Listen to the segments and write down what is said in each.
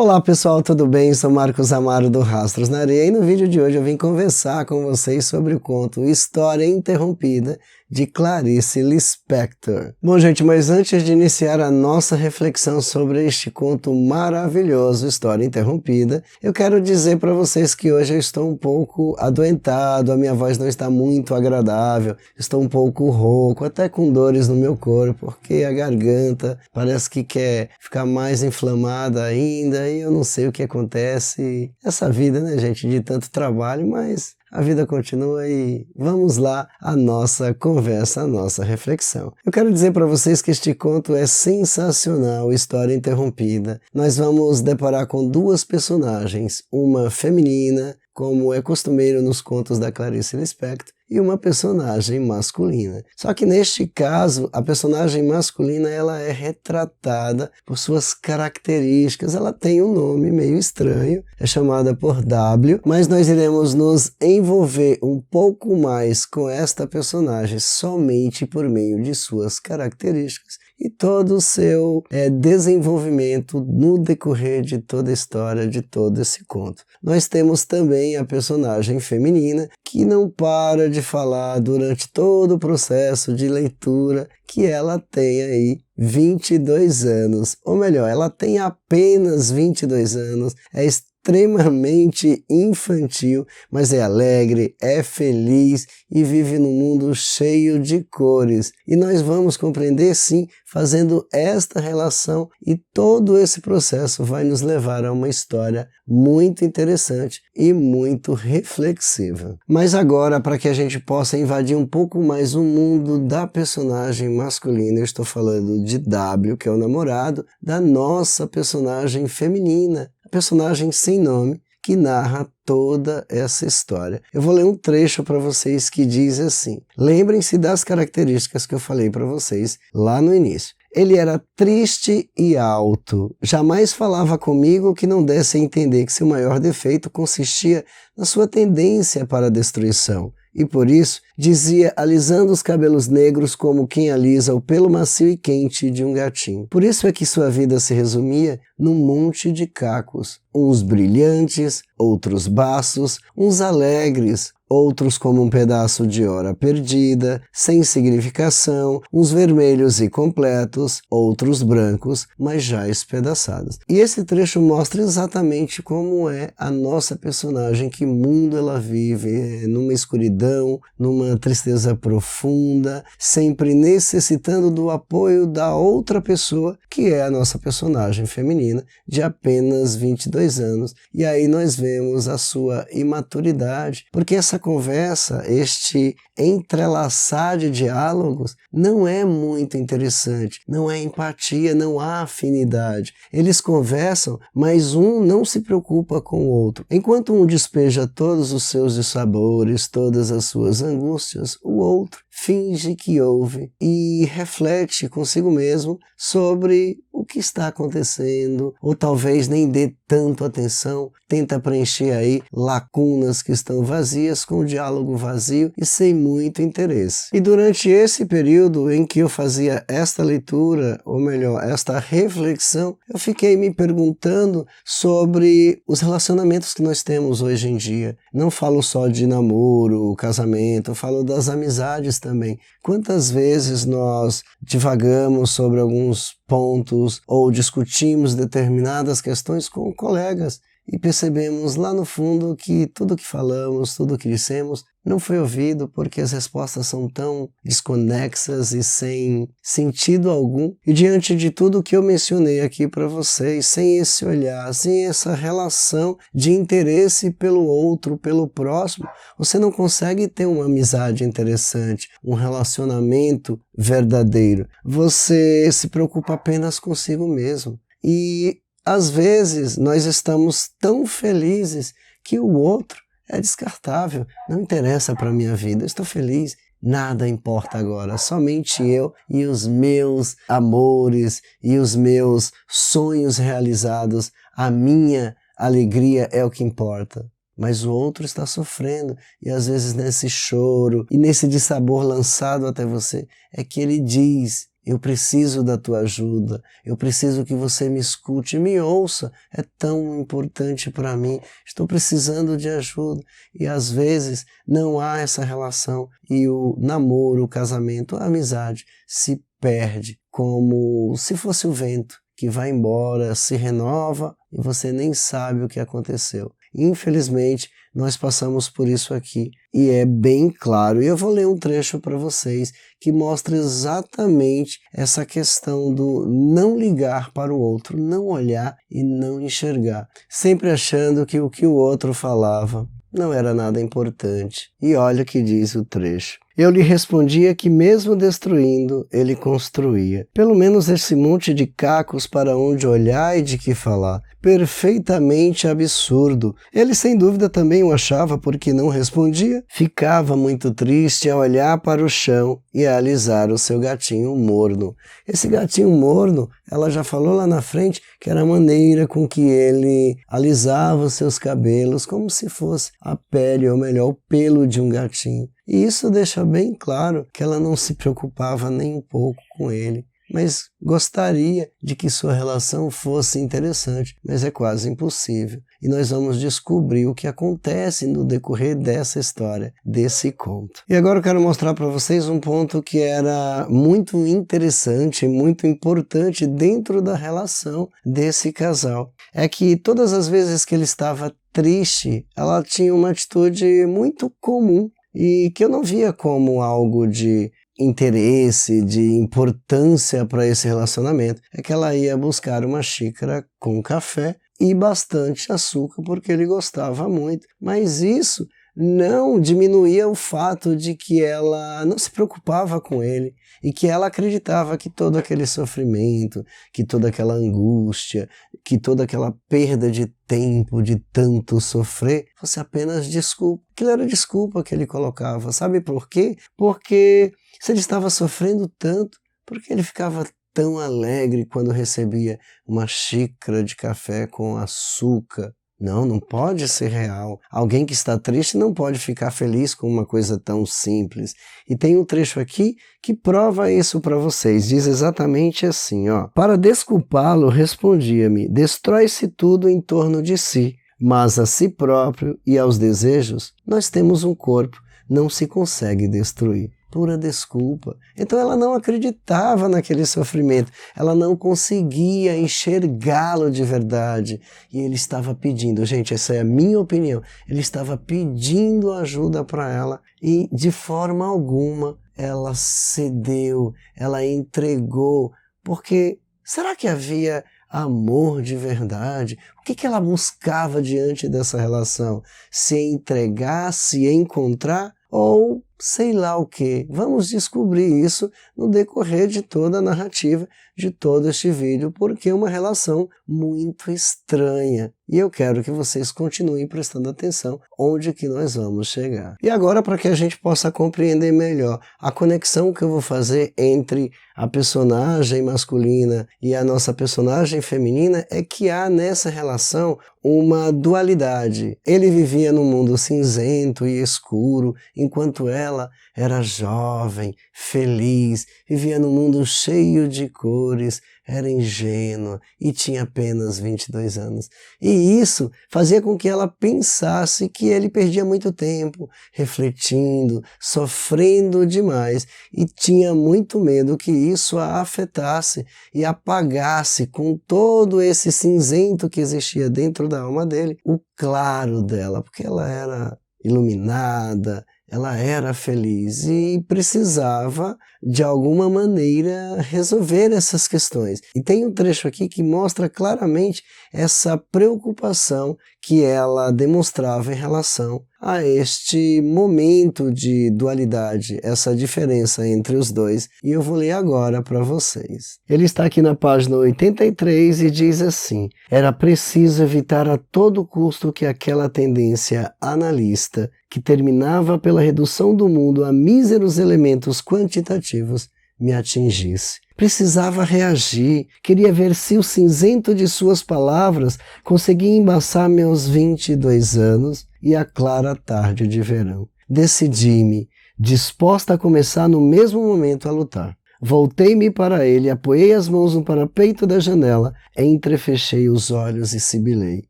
Olá pessoal, tudo bem? Sou Marcos Amaro do Rastros na Areia e no vídeo de hoje eu vim conversar com vocês sobre o conto História Interrompida de Clarice Lispector. Bom gente, mas antes de iniciar a nossa reflexão sobre este conto maravilhoso, História Interrompida, eu quero dizer para vocês que hoje eu estou um pouco adoentado, a minha voz não está muito agradável, estou um pouco rouco, até com dores no meu corpo, porque a garganta parece que quer ficar mais inflamada ainda e eu não sei o que acontece. Essa vida, né gente, de tanto trabalho, mas a vida continua e vamos lá à nossa conversa, à nossa reflexão. Eu quero dizer para vocês que este conto é sensacional, História Interrompida. Nós vamos deparar com duas personagens, uma feminina, como é costumeiro nos contos da Clarice Lispector, e uma personagem masculina. Só que neste caso, a personagem masculina ela é retratada por suas características. Ela tem um nome meio estranho, é chamada por W, mas nós iremos nos envolver um pouco mais com esta personagem somente por meio de suas características e todo o seu desenvolvimento no decorrer de toda a história, de todo esse conto. Nós temos também a personagem feminina que não para de falar durante todo o processo de leitura que ela tem aí 22 anos, ou melhor, ela tem apenas 22 anos, é extremamente infantil, mas é alegre, é feliz e vive num mundo cheio de cores. E nós vamos compreender sim, fazendo esta relação, e todo esse processo vai nos levar a uma história muito interessante e muito reflexiva. Mas agora, para que a gente possa invadir um pouco mais o mundo da personagem masculina, eu estou falando de W, que é o namorado da nossa personagem feminina, a personagem sem nome, que narra toda essa história. Eu vou ler um trecho para vocês que diz assim: lembrem-se das características que eu falei para vocês lá no início. Ele era triste e alto, jamais falava comigo que não desse a entender que seu maior defeito consistia na sua tendência para a destruição. E por isso, dizia alisando os cabelos negros como quem alisa o pelo macio e quente de um gatinho. Por isso é que sua vida se resumia num monte de cacos, uns brilhantes, outros baços, uns alegres, outros como um pedaço de hora perdida, sem significação, uns vermelhos e completos, outros brancos, mas já espedaçados. E esse trecho mostra exatamente como é a nossa personagem, que mundo ela vive, numa escuridão, numa tristeza profunda, sempre necessitando do apoio da outra pessoa, que é a nossa personagem feminina, de apenas 22 anos. E aí nós vemos a sua imaturidade, porque essa conversa, este entrelaçar de diálogos não é muito interessante, não é empatia, não há afinidade. Eles conversam, mas um não se preocupa com o outro. Enquanto um despeja todos os seus dissabores, todas as suas angústias, o outro finge que ouve e reflete consigo mesmo sobre o que está acontecendo, ou talvez nem dê tanto atenção, tenta preencher aí lacunas que estão vazias com o diálogo vazio e sem muito interesse. E durante esse período em que eu fazia esta leitura, ou melhor, esta reflexão, eu fiquei me perguntando sobre os relacionamentos que nós temos hoje em dia. Não falo só de namoro, casamento, eu falo das amizades também. Quantas vezes nós divagamos sobre alguns pontos ou discutimos determinadas questões com colegas e percebemos lá no fundo que tudo que falamos, tudo que dissemos não foi ouvido porque as respostas são tão desconexas e sem sentido algum. E diante de tudo que eu mencionei aqui para vocês, sem esse olhar, sem essa relação de interesse pelo outro, pelo próximo, você não consegue ter uma amizade interessante, um relacionamento verdadeiro. Você se preocupa apenas consigo mesmo. E às vezes nós estamos tão felizes que o outro é descartável, não interessa para a minha vida, eu estou feliz, nada importa agora, somente eu e os meus amores e os meus sonhos realizados, a minha alegria é o que importa. Mas o outro está sofrendo e às vezes nesse choro e nesse dissabor lançado até você é que ele diz: eu preciso da tua ajuda, eu preciso que você me escute, me ouça, é tão importante para mim, estou precisando de ajuda. E às vezes não há essa relação e o namoro, o casamento, a amizade se perde como se fosse o vento que vai embora, se renova e você nem sabe o que aconteceu. Infelizmente, nós passamos por isso aqui e é bem claro. E eu vou ler um trecho para vocês que mostra exatamente essa questão do não ligar para o outro, não olhar e não enxergar, sempre achando que o outro falava não era nada importante. E olha o que diz o trecho. Eu lhe respondia que mesmo destruindo, ele construía. Pelo menos esse monte de cacos para onde olhar e de que falar. Perfeitamente absurdo. Ele sem dúvida também o achava porque não respondia. Ficava muito triste a olhar para o chão e a alisar o seu gatinho morno. Esse gatinho morno, ela já falou lá na frente que era a maneira com que ele alisava os seus cabelos, como se fosse a pele, ou melhor, o pelo de um gatinho. E isso deixa bem claro que ela não se preocupava nem um pouco com ele, mas gostaria de que sua relação fosse interessante, mas é quase impossível. E nós vamos descobrir o que acontece no decorrer dessa história, desse conto. E agora eu quero mostrar para vocês um ponto que era muito interessante e muito importante dentro da relação desse casal. É que todas as vezes que ele estava triste, ela tinha uma atitude muito comum e que eu não via como algo de interesse, de importância para esse relacionamento. É que ela ia buscar uma xícara com café e bastante açúcar porque ele gostava muito. Mas isso não diminuía o fato de que ela não se preocupava com ele e que ela acreditava que todo aquele sofrimento, que toda aquela angústia, que toda aquela perda de tempo, de tanto sofrer, fosse apenas desculpa. Aquilo era desculpa que ele colocava. Sabe por quê? Porque se ele estava sofrendo tanto, porque ele ficava tão alegre quando recebia uma xícara de café com açúcar. Não pode ser real. Alguém que está triste não pode ficar feliz com uma coisa tão simples. E tem um trecho aqui que prova isso para vocês. Diz exatamente assim, ó. Para desculpá-lo, respondia-me, destrói-se tudo em torno de si, mas a si próprio e aos desejos, nós temos um corpo, não se consegue destruir. Pura desculpa. Então ela não acreditava naquele sofrimento, ela não conseguia enxergá-lo de verdade. E ele estava pedindo, gente, essa é a minha opinião, ele estava pedindo ajuda para ela e de forma alguma ela cedeu, ela entregou, porque será que havia amor de verdade? O que ela buscava diante dessa relação? Se entregar, se encontrar ou sei lá o que. Vamos descobrir isso no decorrer de toda a narrativa, de todo este vídeo, porque é uma relação muito estranha. E eu quero que vocês continuem prestando atenção onde que nós vamos chegar. E agora, para que a gente possa compreender melhor a conexão que eu vou fazer entre a personagem masculina e a nossa personagem feminina, é que há nessa relação uma dualidade. Ele vivia num mundo cinzento e escuro, enquanto ela era jovem, feliz, vivia num mundo cheio de cores, era ingênua e tinha apenas 22 anos. E isso fazia com que ela pensasse que ele perdia muito tempo refletindo, sofrendo demais e tinha muito medo que isso a afetasse e apagasse com todo esse cinzento que existia dentro da alma dele, o claro dela, porque ela era iluminada, ela era feliz e precisava, de alguma maneira, resolver essas questões. E tem um trecho aqui que mostra claramente essa preocupação que ela demonstrava em relação a este momento de dualidade, essa diferença entre os dois, e eu vou ler agora para vocês. Ele está aqui na página 83 e diz assim: era preciso evitar a todo custo que aquela tendência analista, que terminava pela redução do mundo a míseros elementos quantitativos, me atingisse. Precisava reagir, queria ver se o cinzento de suas palavras conseguia embaçar meus 22 anos e a clara tarde de verão. Decidi-me, disposta a começar no mesmo momento a lutar. Voltei-me para ele, apoiei as mãos no parapeito da janela, entrefechei os olhos e sibilei.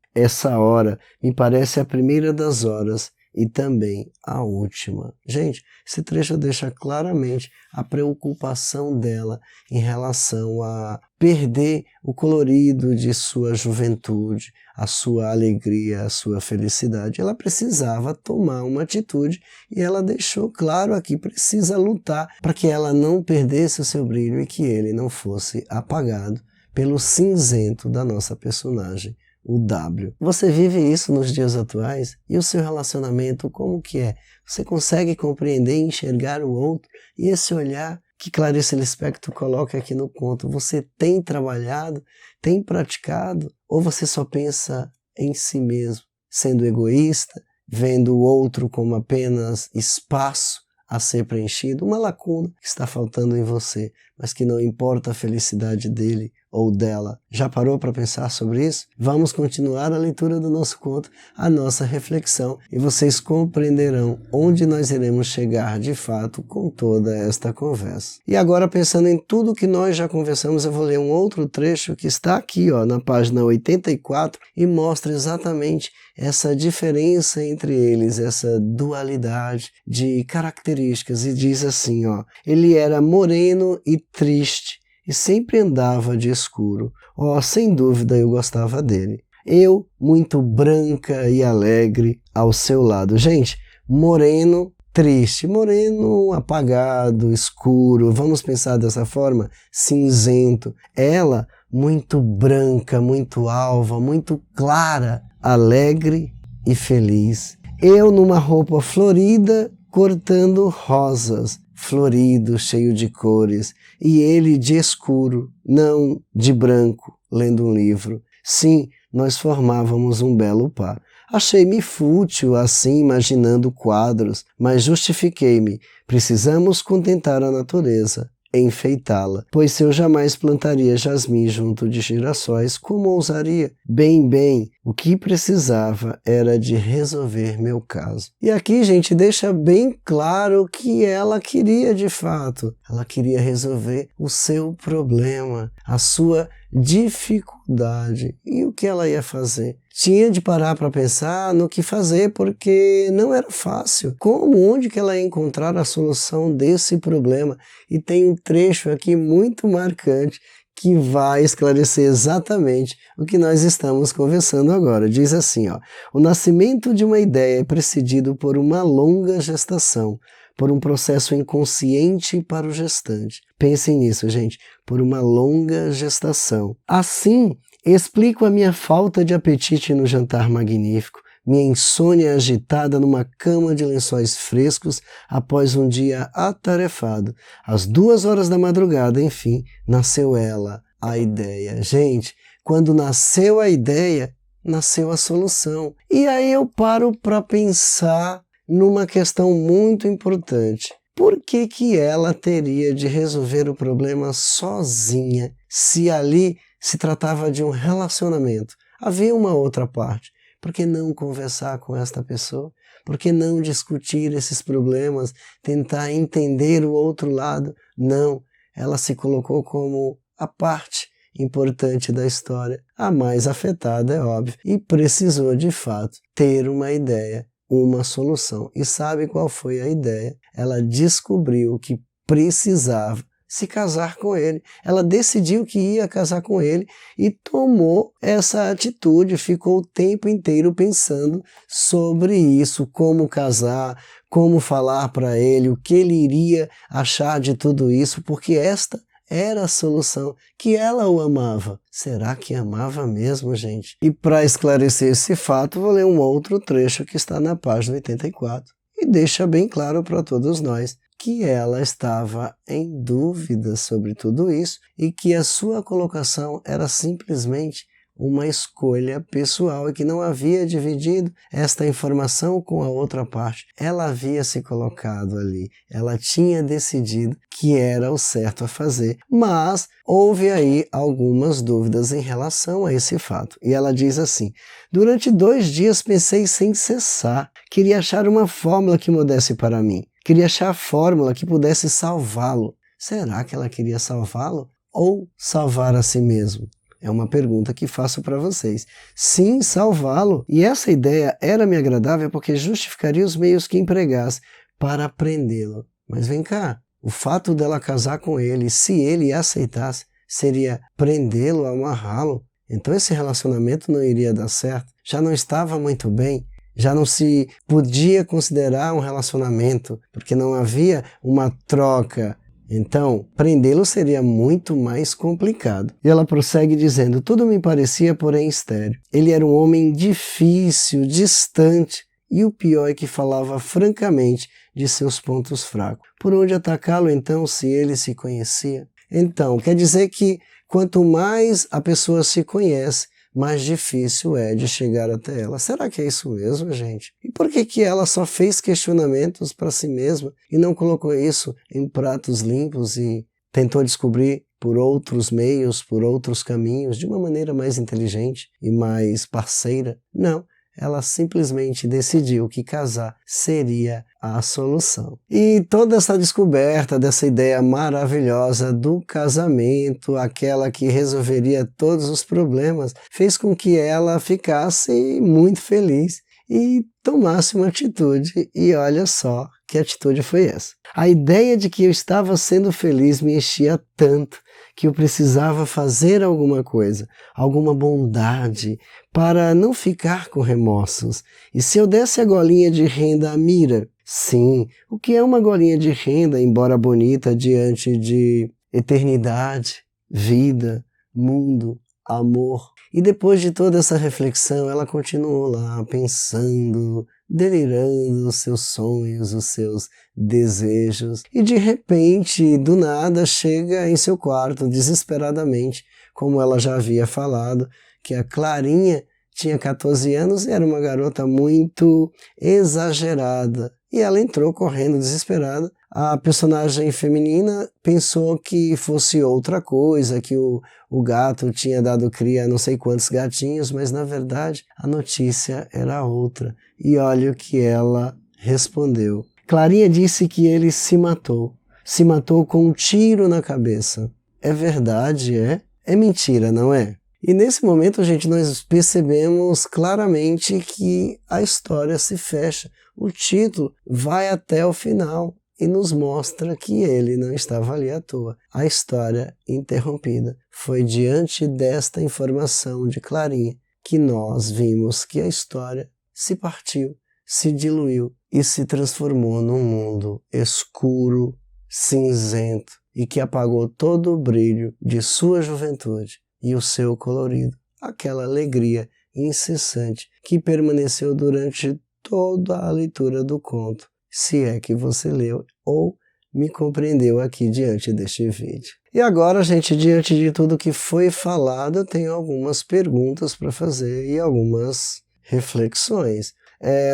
Essa hora me parece a primeira das horas e também a última. Gente, esse trecho deixa claramente a preocupação dela em relação a perder o colorido de sua juventude, a sua alegria, a sua felicidade. Ela precisava tomar uma atitude e ela deixou claro aqui, precisa lutar para que ela não perdesse o seu brilho e que ele não fosse apagado pelo cinzento da nossa personagem, o W. Você vive isso nos dias atuais? E o seu relacionamento como que é? Você consegue compreender e enxergar o outro? E esse olhar que Clarice Lispector coloca aqui no conto, você tem trabalhado, tem praticado? Ou você só pensa em si mesmo, sendo egoísta, vendo o outro como apenas espaço a ser preenchido, uma lacuna que está faltando em você, mas que não importa a felicidade dele ou dela. Já parou para pensar sobre isso? Vamos continuar a leitura do nosso conto, a nossa reflexão, e vocês compreenderão onde nós iremos chegar de fato com toda esta conversa. E agora, pensando em tudo que nós já conversamos, eu vou ler um outro trecho que está aqui, na página 84, e mostra exatamente essa diferença entre eles, essa dualidade de características, e diz assim, ele era moreno e triste, e sempre andava de escuro. Sem dúvida eu gostava dele. Eu, muito branca e alegre, ao seu lado. Gente, moreno, triste, moreno, apagado, escuro, vamos pensar dessa forma? Cinzento. Ela, muito branca, muito alva, muito clara, alegre e feliz. Eu, numa roupa florida, cortando rosas, florido, cheio de cores, e ele de escuro, não de branco, lendo um livro. Sim, nós formávamos um belo par. Achei-me fútil assim, imaginando quadros, mas justifiquei-me. Precisamos contentar a natureza, enfeitá-la, pois se eu jamais plantaria jasmim junto de girassóis, como ousaria? Bem, o que precisava era de resolver meu caso. E aqui, gente, deixa bem claro o que ela queria de fato. Ela queria resolver o seu problema, a sua dificuldade. E o que ela ia fazer? Tinha de parar para pensar no que fazer, porque não era fácil. Onde que ela ia encontrar a solução desse problema? E tem um trecho aqui muito marcante que vai esclarecer exatamente o que nós estamos conversando agora. Diz assim, o nascimento de uma ideia é precedido por uma longa gestação, por um processo inconsciente para o gestante. Pensem nisso, gente, por uma longa gestação. Assim, explico a minha falta de apetite no jantar magnífico, minha insônia agitada numa cama de lençóis frescos após um dia atarefado. Às 2 horas da madrugada, enfim, nasceu ela, a ideia. Gente, quando nasceu a ideia, nasceu a solução. E aí eu paro para pensar numa questão muito importante. Por que ela teria de resolver o problema sozinha, se ali se tratava de um relacionamento? Havia uma outra parte. Por que não conversar com esta pessoa? Por que não discutir esses problemas, tentar entender o outro lado? Não, ela se colocou como a parte importante da história, a mais afetada, é óbvio, e precisou de fato ter uma ideia, uma solução. E sabe qual foi a ideia? Ela descobriu que precisava se casar com ele. Ela decidiu que ia casar com ele e tomou essa atitude, ficou o tempo inteiro pensando sobre isso, como casar, como falar para ele, o que ele iria achar de tudo isso, porque esta era a solução, que ela o amava. Será que amava mesmo, gente? E para esclarecer esse fato, vou ler um outro trecho que está na página 84 e deixa bem claro para todos nós que ela estava em dúvida sobre tudo isso e que a sua colocação era simplesmente uma escolha pessoal e que não havia dividido esta informação com a outra parte. Ela havia se colocado ali, ela tinha decidido que era o certo a fazer, mas houve aí algumas dúvidas em relação a esse fato. E ela diz assim: durante 2 dias pensei sem cessar, queria achar uma fórmula que mudasse para mim. Queria achar a fórmula que pudesse salvá-lo. Será que ela queria salvá-lo ou salvar a si mesmo? É uma pergunta que faço para vocês. Sim, salvá-lo. E essa ideia era-me agradável porque justificaria os meios que empregasse para prendê-lo. Mas vem cá, o fato dela casar com ele, se ele aceitasse, seria prendê-lo, amarrá-lo. Então esse relacionamento não iria dar certo. Já não estava muito bem. Já não se podia considerar um relacionamento, porque não havia uma troca. Então, prendê-lo seria muito mais complicado. E ela prossegue dizendo, tudo me parecia, porém, estéril. Ele era um homem difícil, distante, e o pior é que falava francamente de seus pontos fracos. Por onde atacá-lo, então, se ele se conhecia? Então, quer dizer que quanto mais a pessoa se conhece, mais difícil é de chegar até ela. Será que é isso mesmo, gente? E por que ela só fez questionamentos para si mesma e não colocou isso em pratos limpos e tentou descobrir por outros meios, por outros caminhos, de uma maneira mais inteligente e mais parceira? Não. Ela simplesmente decidiu que casar seria a solução. E toda essa descoberta dessa ideia maravilhosa do casamento, aquela que resolveria todos os problemas, fez com que ela ficasse muito feliz e tomasse uma atitude. E olha só que atitude foi essa. A ideia de que eu estava sendo feliz me enchia tanto que eu precisava fazer alguma coisa, alguma bondade, para não ficar com remorsos. E se eu desse a golinha de renda à Mira? Sim, o que é uma golinha de renda, embora bonita, diante de eternidade, vida, mundo, amor? E depois de toda essa reflexão, ela continuou lá, pensando, delirando os seus sonhos, os seus desejos. E de repente, do nada, chega em seu quarto, desesperadamente, como ela já havia falado, que a Clarinha tinha 14 anos e era uma garota muito exagerada. E ela entrou correndo, desesperada. A personagem feminina pensou que fosse outra coisa, que o gato tinha dado cria a não sei quantos gatinhos, mas na verdade a notícia era outra. E olha o que ela respondeu. Clarinha disse que ele se matou com um tiro na cabeça. É verdade, é? É mentira, não é? E nesse momento, gente, nós percebemos claramente que a história se fecha. O título vai até o final e nos mostra que ele não estava ali à toa. A história interrompida. Foi diante desta informação de Clarinha que nós vimos que a história se partiu, se diluiu e se transformou num mundo escuro, cinzento e que apagou todo o brilho de sua juventude e o seu colorido, aquela alegria incessante que permaneceu durante toda a leitura do conto, se é que você leu ou me compreendeu aqui diante deste vídeo. E agora, gente, diante de tudo que foi falado, eu tenho algumas perguntas para fazer e algumas reflexões.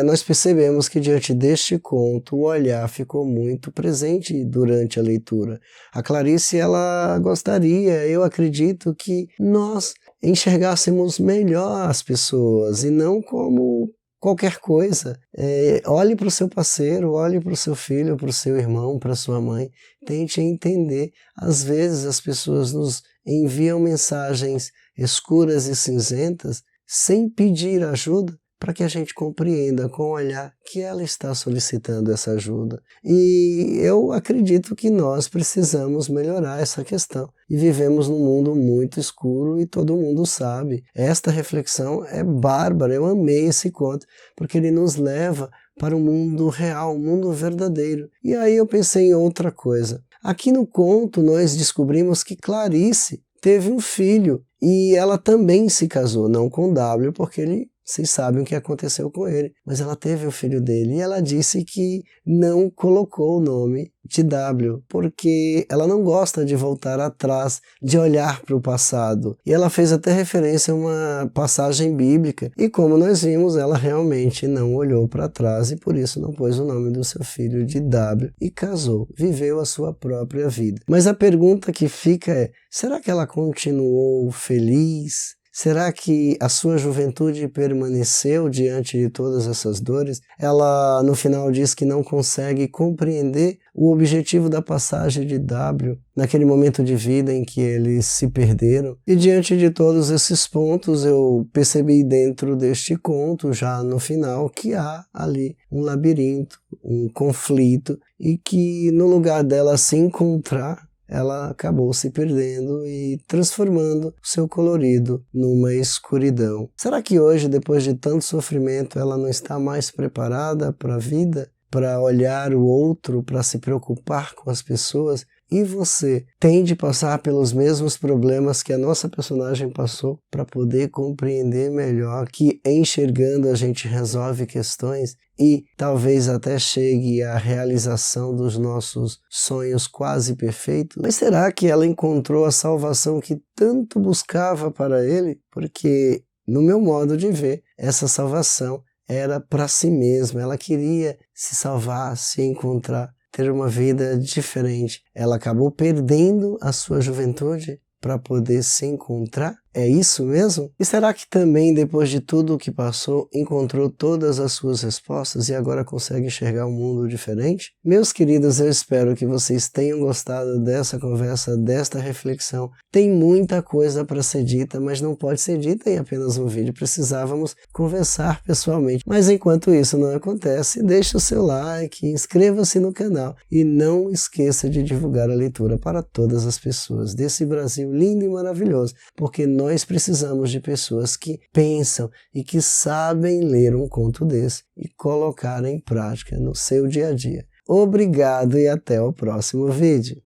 Nós percebemos que diante deste conto o olhar ficou muito presente durante a leitura. A Clarice, ela gostaria, eu acredito, que nós enxergássemos melhor as pessoas e não como qualquer coisa. Olhe para o seu parceiro, olhe para o seu filho, para o seu irmão, para a sua mãe. Tente entender. Às vezes as pessoas nos enviam mensagens escuras e cinzentas sem pedir ajuda, para que a gente compreenda com o olhar que ela está solicitando essa ajuda. E eu acredito que nós precisamos melhorar essa questão. E vivemos num mundo muito escuro e todo mundo sabe. Esta reflexão é bárbara, eu amei esse conto, porque ele nos leva para o mundo real, o mundo verdadeiro. E aí eu pensei em outra coisa. Aqui no conto nós descobrimos que Clarice teve um filho e ela também se casou, não com W, porque vocês sabem o que aconteceu com ele, mas ela teve o filho dele e ela disse que não colocou o nome de W, porque ela não gosta de voltar atrás, de olhar para o passado. E ela fez até referência a uma passagem bíblica, e como nós vimos, ela realmente não olhou para trás e por isso não pôs o nome do seu filho de W e casou, viveu a sua própria vida. Mas a pergunta que fica é, será que ela continuou feliz? Será que a sua juventude permaneceu diante de todas essas dores? Ela, no final, diz que não consegue compreender o objetivo da passagem de W naquele momento de vida em que eles se perderam. E diante de todos esses pontos, eu percebi dentro deste conto, já no final, que há ali um labirinto, um conflito, e que no lugar dela se encontrar, ela acabou se perdendo e transformando o seu colorido numa escuridão. Será que hoje, depois de tanto sofrimento, ela não está mais preparada para a vida? Para olhar o outro, para se preocupar com as pessoas? E você tem de passar pelos mesmos problemas que a nossa personagem passou para poder compreender melhor que enxergando a gente resolve questões e talvez até chegue à realização dos nossos sonhos quase perfeitos? Mas será que ela encontrou a salvação que tanto buscava para ele? Porque, no meu modo de ver, essa salvação era para si mesma. Ela queria se salvar, se encontrar, ter uma vida diferente. Ela acabou perdendo a sua juventude para poder se encontrar? É isso mesmo? E será que também, depois de tudo o que passou, encontrou todas as suas respostas e agora consegue enxergar um mundo diferente? Meus queridos, eu espero que vocês tenham gostado dessa conversa, desta reflexão. Tem muita coisa para ser dita, mas não pode ser dita em apenas um vídeo. Precisávamos conversar pessoalmente. Mas enquanto isso não acontece, deixe o seu like, inscreva-se no canal e não esqueça de divulgar a leitura para todas as pessoas desse Brasil lindo e maravilhoso, porque nós precisamos de pessoas que pensam e que sabem ler um conto desse e colocar em prática no seu dia a dia. Obrigado e até o próximo vídeo.